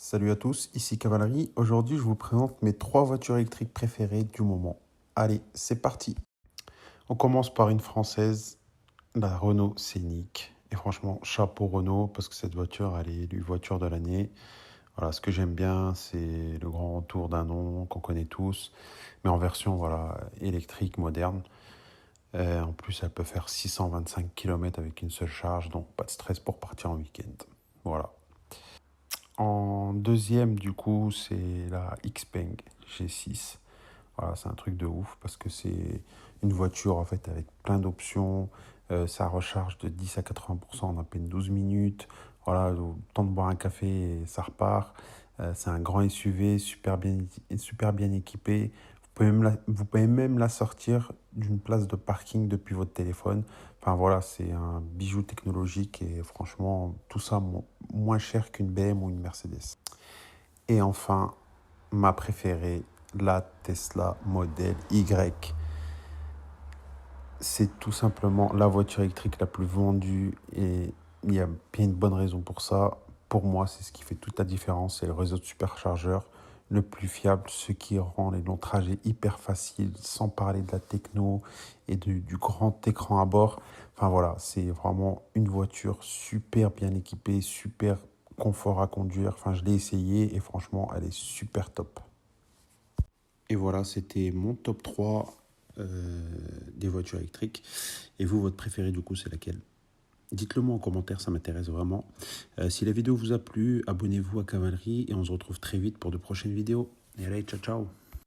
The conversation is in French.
Salut à tous, ici Cavalerie. Aujourd'hui, je vous présente mes trois voitures électriques préférées du moment. Allez, c'est parti. On commence par une française, la Renault Scénic. Et franchement, chapeau Renault, parce que cette voiture, elle est élue voiture de l'année. Voilà, ce que j'aime bien, c'est le grand retour d'un nom qu'on connaît tous, mais en version voilà, électrique, moderne. En plus, elle peut faire 625 km avec une seule charge, donc pas de stress pour partir en week-end. Voilà. En deuxième, du coup, c'est la Xpeng G6. Voilà, c'est un truc de ouf parce que c'est une voiture en fait avec plein d'options. Ça recharge de 10 à 80% en à peine 12 minutes. Voilà, le temps de boire un café et ça repart. C'est un grand SUV super bien équipé. Vous pouvez même la sortir d'une place de parking depuis votre téléphone. Enfin voilà, c'est un bijou technologique et franchement, tout ça moins cher qu'une BM ou une Mercedes. Et enfin, ma préférée, la Tesla Model Y. C'est tout simplement la voiture électrique la plus vendue et il y a bien une bonne raison pour ça. Pour moi, c'est ce qui fait toute la différence. C'est le réseau de superchargeurs le plus fiable, ce qui rend les longs trajets hyper faciles, sans parler de la techno et du grand écran à bord. Enfin voilà, c'est vraiment une voiture super bien équipée, super confort à conduire. Enfin, je l'ai essayé et franchement, elle est super top. Et voilà, c'était mon top 3 des voitures électriques. Et vous, votre préférée du coup, c'est laquelle? Dites-le moi en commentaire, ça m'intéresse vraiment. Si la vidéo vous a plu, abonnez-vous à Cavalerie et on se retrouve très vite pour de prochaines vidéos. Et allez, ciao ciao!